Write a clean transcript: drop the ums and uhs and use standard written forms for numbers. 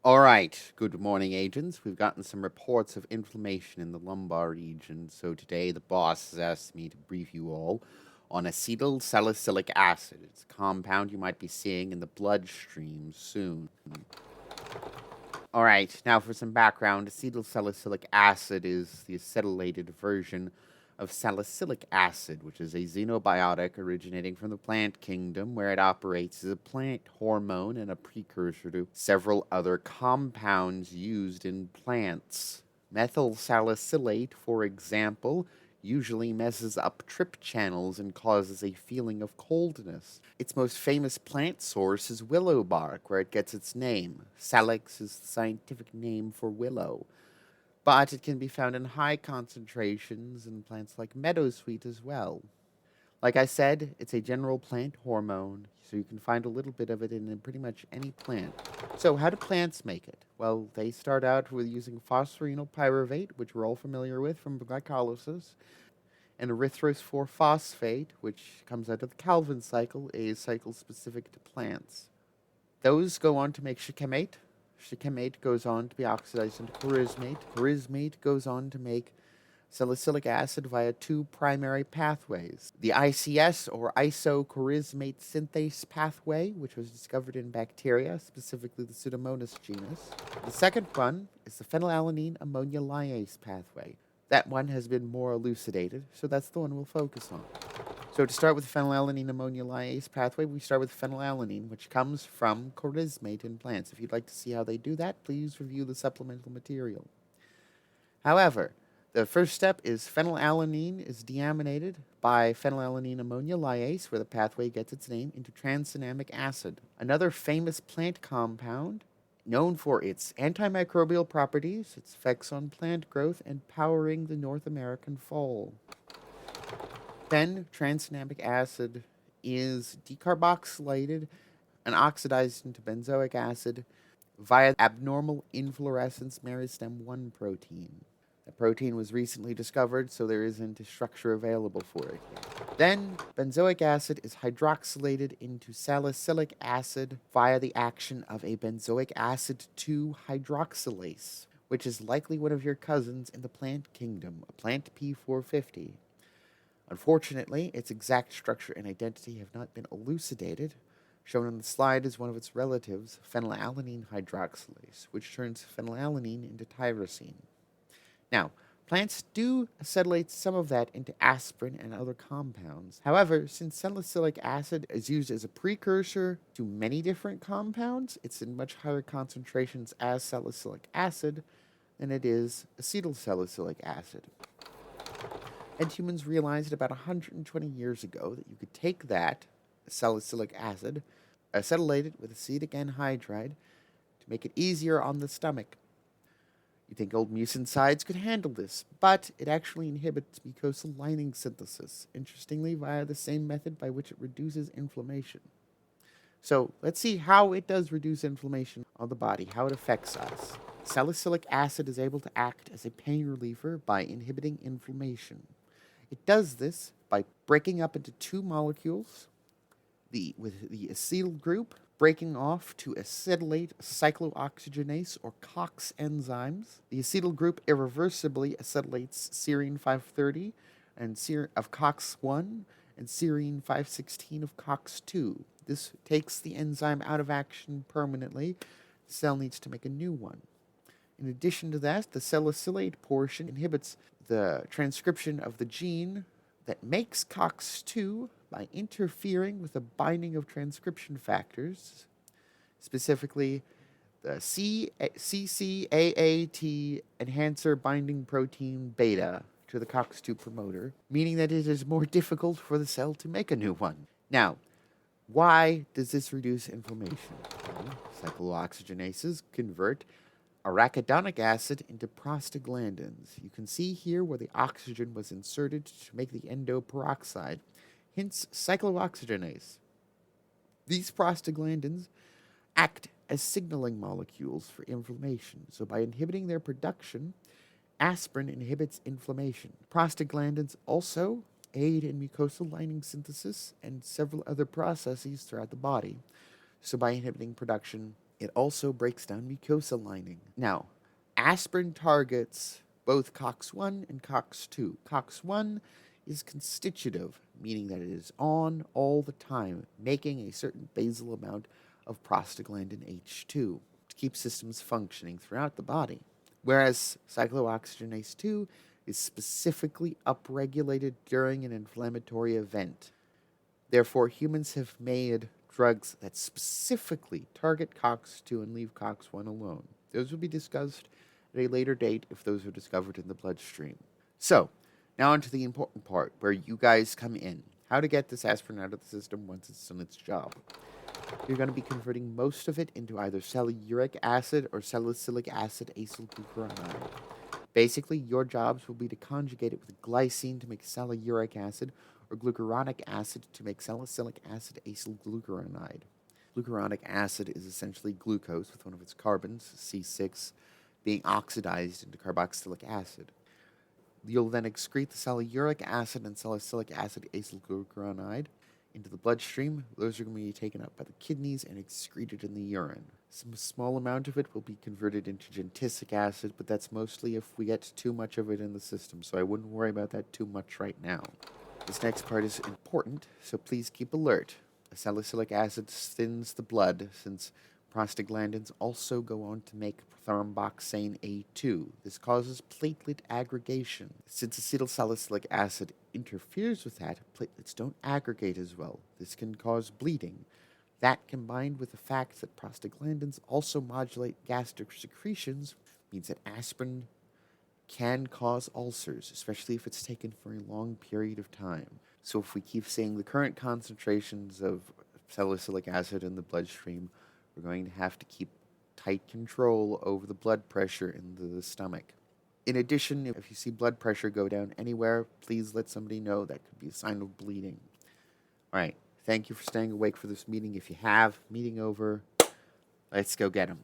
All right, good morning, agents. We've gotten some reports of inflammation in the lumbar region, so today the boss has asked me to brief you all on acetylsalicylic acid. It's a compound you might be seeing in the bloodstream soon. All right, now for some background, acetylsalicylic acid is the acetylated version of salicylic acid, which is a xenobiotic originating from the plant kingdom, where it operates as a plant hormone and a precursor to several other compounds used in plants. Methyl salicylate, for example, usually messes up trip channels and causes a feeling of coldness. Its most famous plant source is willow bark, where it gets its name. Salix is the scientific name for willow, but it can be found in high concentrations in plants like meadowsweet as well. Like I said, it's a general plant hormone, so you can find a little bit of it in pretty much any plant. So, how do plants make it? Well, they start out with using phosphorynyl pyruvate, which we're all familiar with from glycolysis, and erythrose 4-phosphate, which comes out of the Calvin cycle, a cycle specific to plants. Those go on to make shikimate. Shikimate goes on to be oxidized into charismate. Charismate goes on to make salicylic acid via two primary pathways. The ICS, or isocharismate synthase pathway, which was discovered in bacteria, specifically the Pseudomonas genus. The second one is the phenylalanine ammonia lyase pathway. That one has been more elucidated, so that's the one we'll focus on. So to start with the phenylalanine ammonia lyase pathway, we start with phenylalanine, which comes from charismate in plants. If you'd like to see how they do that, please review the supplemental material. However, the first step is phenylalanine is deaminated by phenylalanine ammonia lyase, where the pathway gets its name, into tranexamic acid. Another famous plant compound known for its antimicrobial properties, its effects on plant growth, and powering the North American fall. Then, tranexamic acid is decarboxylated and oxidized into benzoic acid via abnormal inflorescence meristem 1 protein. The protein was recently discovered, so there isn't a structure available for it yet. Then, benzoic acid is hydroxylated into salicylic acid via the action of a benzoic acid 2 hydroxylase, which is likely one of your cousins in the plant kingdom, a plant P450. Unfortunately, its exact structure and identity have not been elucidated. Shown on the slide is one of its relatives, phenylalanine hydroxylase, which turns phenylalanine into tyrosine. Now, plants do acetylate some of that into aspirin and other compounds. However, since salicylic acid is used as a precursor to many different compounds, it's in much higher concentrations as salicylic acid than it is acetylsalicylic acid. And humans realized about 120 years ago that you could take that salicylic acid, acetylate it with acetic anhydride to make it easier on the stomach. You think old mucosides could handle this, but it actually inhibits mucosal lining synthesis, interestingly via the same method by which it reduces inflammation. So let's see how it does reduce inflammation on the body, how it affects us. Salicylic acid is able to act as a pain reliever by inhibiting inflammation. It does this by breaking up into two molecules, with the acetyl group breaking off to acetylate cyclooxygenase or COX enzymes. The acetyl group irreversibly acetylates serine 530 and of COX-1 and serine 516 of COX-2. This takes the enzyme out of action permanently. The cell needs to make a new one. In addition to that, the salicylate portion inhibits the transcription of the gene that makes COX-2 by interfering with the binding of transcription factors, specifically the CCAAT enhancer binding protein beta to the COX-2 promoter, meaning that it is more difficult for the cell to make a new one. Now, why does this reduce inflammation? Well, cyclooxygenases convert arachidonic acid into prostaglandins. You can see here where the oxygen was inserted to make the endoperoxide, hence cyclooxygenase. These prostaglandins act as signaling molecules for inflammation, so by inhibiting their production, aspirin inhibits inflammation. Prostaglandins also aid in mucosal lining synthesis and several other processes throughout the body, so by inhibiting production, It also breaks down mucosa lining. Now, aspirin targets both COX-1 and COX-2. COX-1 is constitutive, meaning that it is on all the time, making a certain basal amount of prostaglandin H2 to keep systems functioning throughout the body. Whereas cyclooxygenase 2 is specifically upregulated during an inflammatory event. Therefore, humans have made drugs that specifically target COX-2 and leave COX-1 alone. Those will be discussed at a later date if those are discovered in the bloodstream. So, now on to the important part, where you guys come in. How to get this aspirin out of the system once it's done its job. You're going to be converting most of it into either celluric acid or salicylic acid acyl glucuronide. Basically, your jobs will be to conjugate it with glycine to make celluric acid or glucuronic acid to make salicylic acid acyl glucuronide. Glucuronic acid is essentially glucose with one of its carbons, C6, being oxidized into carboxylic acid. You'll then excrete the celluric acid and salicylic acid acyl glucuronide into the bloodstream. Those are going to be taken up by the kidneys and excreted in the urine. Some small amount of it will be converted into gentisic acid, but that's mostly if we get too much of it in the system, so I wouldn't worry about that too much right now. This next part is important, so please keep alert. Salicylic acid thins the blood, since prostaglandins also go on to make thromboxane A2. This causes platelet aggregation. Since acetylsalicylic acid interferes with that, platelets don't aggregate as well. This can cause bleeding. That, combined with the fact that prostaglandins also modulate gastric secretions, means that aspirin can cause ulcers, especially if it's taken for a long period of time. So if we keep seeing the current concentrations of salicylic acid in the bloodstream, we're going to have to keep tight control over the blood pressure in the stomach. In addition, if you see blood pressure go down anywhere, please let somebody know. That could be a sign of bleeding. All right. Thank you for staying awake for this meeting. If you have, meeting over. Let's go get them.